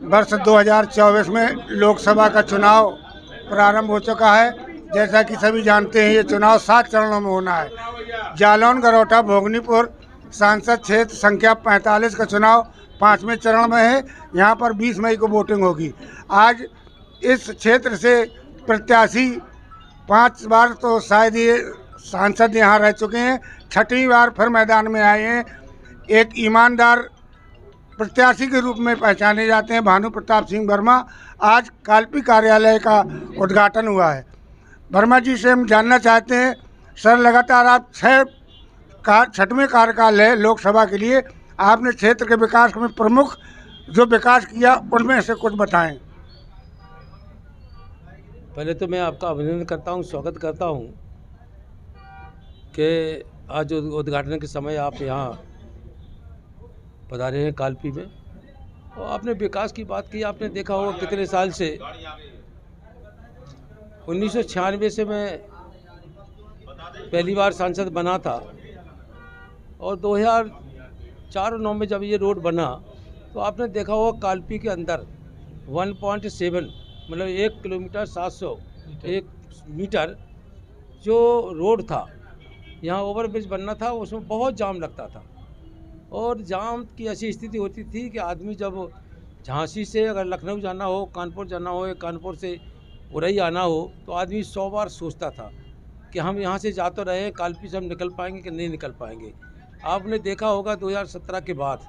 वर्ष 2024 में लोकसभा का चुनाव प्रारंभ हो चुका है। जैसा कि सभी जानते हैं, ये चुनाव 7 चरणों में होना है। जालौन, गरौटा, भोगनीपुर सांसद क्षेत्र संख्या 45 का चुनाव 5वें चरण में है। यहाँ पर 20 मई को वोटिंग होगी। आज इस क्षेत्र से प्रत्याशी 5 बार तो शायद ये सांसद यहाँ रह चुके हैं, 6वीं बार फिर मैदान में आए हैं। एक ईमानदार प्रत्याशी के रूप में पहचाने जाते हैं भानु प्रताप सिंह वर्मा। आज कालपी कार्यालय का उद्घाटन हुआ है। वर्मा जी से हम जानना चाहते हैं, सर लगातार आप 6वें कार्यकाल है लोकसभा के लिए, आपने क्षेत्र के विकास में प्रमुख जो विकास किया उनमें से कुछ बताएं। पहले तो मैं आपका अभिनंदन करता हूं, स्वागत करता हूं कि आज उद्घाटन के समय आप यहाँ पधारे हैं कालपी में। और आपने विकास की बात की। आपने देखा होगा कितने साल से 1996 से मैं पहली बार सांसद बना था और 2004 और 2009 में जब ये रोड बना तो आपने देखा होगा कालपी के अंदर 1.7 मतलब 1 किलोमीटर 701 मीटर जो रोड था, यहाँ ओवरब्रिज बनना था, उसमें बहुत जाम लगता था। और जाम की ऐसी स्थिति होती थी कि आदमी जब झांसी से अगर लखनऊ जाना हो, कानपुर जाना हो या कानपुर से उरई आना हो तो आदमी 100 बार सोचता था कि हम यहाँ से जा तो रहे, कालपी से हम निकल पाएंगे कि नहीं निकल पाएंगे। आपने देखा होगा 2017 के बाद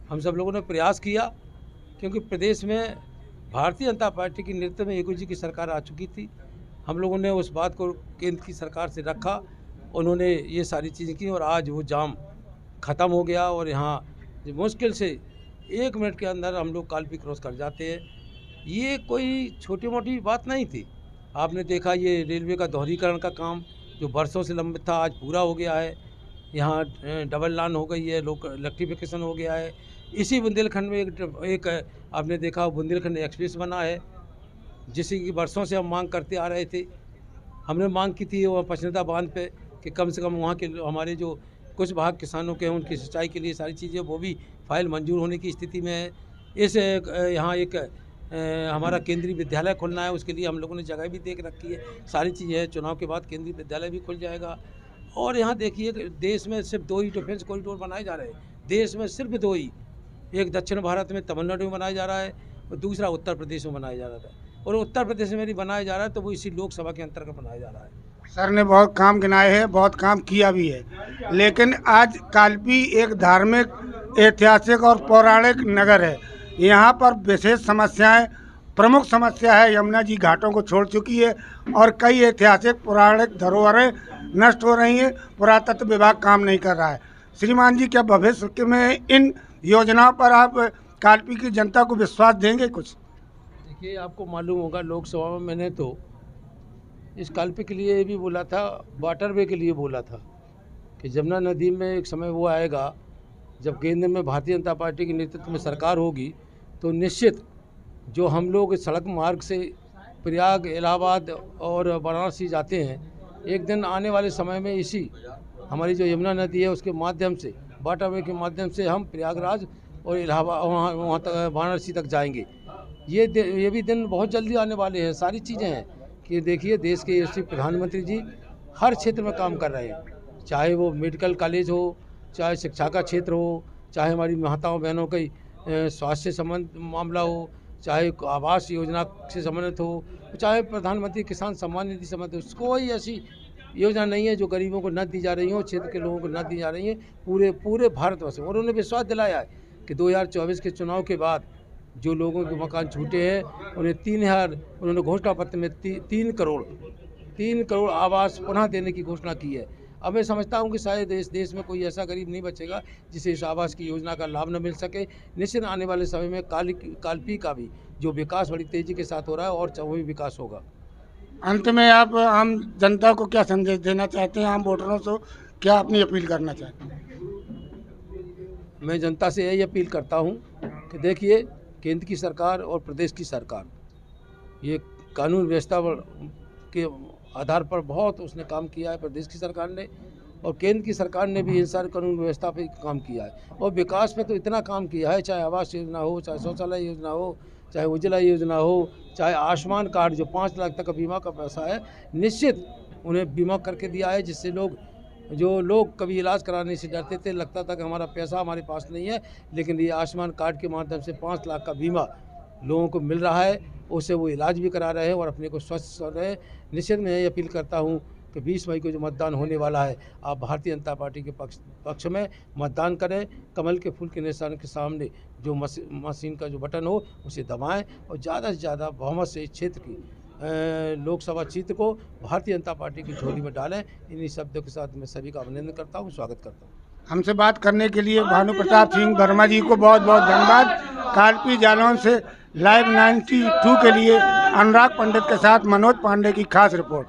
हम सब लोगों ने प्रयास किया, क्योंकि प्रदेश में भारतीय जनता पार्टी की नेतृत्व में येगू जी की सरकार आ चुकी थी। हम लोगों ने उस बात को केंद्र की सरकार से रखा, उन्होंने ये सारी चीज़ें की और आज वो जाम ख़त्म हो गया और यहाँ मुश्किल से 1 मिनट के अंदर हम लोग कालपी क्रॉस कर जाते हैं। ये कोई छोटी मोटी बात नहीं थी। आपने देखा ये रेलवे का दोहरीकरण का काम जो बरसों से लंबित था, आज पूरा हो गया है। यहाँ डबल लाइन हो गई है, लोग इलेक्ट्रिफिकेशन हो गया है। इसी बुंदेलखंड में एक आपने देखा बुंदेलखंड एक्सप्रेस बना है, जिसकी वर्षों से हम मांग करते आ रहे थे। हमने मांग की थी वहाँ पचनदा बांध पे कि कम से कम वहाँ के हमारे जो कुछ भाग किसानों के हैं उनकी सिंचाई के लिए सारी चीज़ें वो भी फाइल मंजूर होने की स्थिति में है। इस यहाँ एक हमारा केंद्रीय विद्यालय खुलना है, उसके लिए हम लोगों ने जगह भी देख रखी है, सारी चीज़ें हैं। चुनाव के बाद केंद्रीय विद्यालय भी खुल जाएगा। और यहाँ देखिए देश में सिर्फ 2 ही डिफेंस कॉरिडोर बनाए जा रहे हैं, देश में सिर्फ 2 ही। एक दक्षिण भारत में तमिलनाडु में बनाया जा रहा है और दूसरा उत्तर प्रदेश में बनाया जा रहा है। और उत्तर प्रदेश में यदि बनाया जा रहा है तो वो इसी लोकसभा के अंतर्गत बनाया जा रहा है। सर ने बहुत काम गिनाए हैं, बहुत काम किया भी है, लेकिन आज कालपी एक धार्मिक, ऐतिहासिक और पौराणिक नगर है। यहाँ पर विशेष समस्याएं, प्रमुख समस्या है यमुना जी घाटों को छोड़ चुकी है और कई ऐतिहासिक पौराणिक धरोहरें नष्ट हो रही हैं। पुरातत्व विभाग काम नहीं कर रहा है। श्रीमान जी, क्या भविष्य में इन योजनाओं पर आप कालपी की जनता को विश्वास देंगे कुछ? देखिए, आपको मालूम होगा लोकसभा में मैंने तो इस कालपी के लिए भी बोला था, वाटरवे के लिए बोला था कि जमुना नदी में एक समय वो आएगा जब केंद्र में भारतीय जनता पार्टी के नेतृत्व में सरकार होगी तो निश्चित जो हम लोग सड़क मार्ग से प्रयाग, इलाहाबाद और वाराणसी जाते हैं, एक दिन आने वाले समय में इसी हमारी जो यमुना नदी है उसके माध्यम से, वाटरवे के माध्यम से हम प्रयागराज और इलाहाबाद वहाँ तक वाराणसी तक जाएंगे। ये भी दिन बहुत जल्दी आने वाले हैं। सारी चीज़ें हैं कि देखिए देश के यशस्वी प्रधानमंत्री जी हर क्षेत्र में काम कर रहे हैं, चाहे वो मेडिकल कॉलेज हो, चाहे शिक्षा का क्षेत्र हो, चाहे हमारी माताओं बहनों की स्वास्थ्य संबंध मामला हो, चाहे आवास योजना से संबंधित हो, चाहे प्रधानमंत्री किसान सम्मान निधि संबंधित हो। कोई ऐसी योजना नहीं है जो गरीबों को न दी जा रही हो, क्षेत्र के लोगों को न दी जा रही है, पूरे भारतवर्ष में। और उन्होंने विश्वास दिलाया है कि 2024 के चुनाव के बाद जो लोगों के मकान छूटे हैं उन्हें 3000, उन्होंने घोषणा पत्र में 3 करोड़ आवास पुनः देने की घोषणा की है। अब मैं समझता हूं कि शायद इस देश में कोई ऐसा गरीब नहीं बचेगा जिसे इस आवास की योजना का लाभ न मिल सके। निश्चित आने वाले समय में कालपी का भी जो विकास बड़ी तेज़ी के साथ हो रहा है और वो भी विकास होगा। अंत में आप आम जनता को क्या संदेश देना चाहते हैं, आम वोटरों से क्या अपनी अपील करना चाहते हैं? मैं जनता से यही अपील करता हूं कि देखिए केंद्र की सरकार और प्रदेश की सरकार ये कानून व्यवस्था के आधार पर बहुत उसने काम किया है प्रदेश की सरकार ने, और केंद्र की सरकार ने भी इन सारे कानून व्यवस्था पे काम किया है और विकास पे तो इतना काम किया है, चाहे आवास योजना हो, चाहे शौचालय योजना हो, चाहे उज्ज्वला योजना हो, चाहे आयुष्मान कार्ड जो 5 लाख तक का बीमा का पैसा है, निश्चित उन्हें बीमा करके दिया है, जिससे लोग कभी इलाज कराने से डरते थे, लगता था कि हमारा पैसा हमारे पास नहीं है, लेकिन ये आयुष्मान कार्ड के माध्यम से 5 लाख का बीमा लोगों को मिल रहा है, उससे वो इलाज भी करा रहे हैं और अपने को स्वस्थ कर रहे हैं। निश्चित मैं ये अपील करता हूँ कि 20 मई को जो मतदान होने वाला है, आप भारतीय जनता पार्टी के पक्ष में मतदान करें। कमल के फूल के निशान के सामने जो मशीन का जो बटन हो उसे दबाएं और ज़्यादा से ज़्यादा बहुमत से इस क्षेत्र की लोकसभा सीट को भारतीय जनता पार्टी की झोली में डालें। इन्हीं शब्दों के साथ मैं सभी का अभिनंदन करता हूँ, स्वागत करता हूँ। हमसे बात करने के लिए भानु प्रताप सिंह वर्मा जी को बहुत बहुत धन्यवाद। कालपी जालौन से लाइव 92 के लिए अनुराग पंडित के साथ मनोज पांडे की खास रिपोर्ट।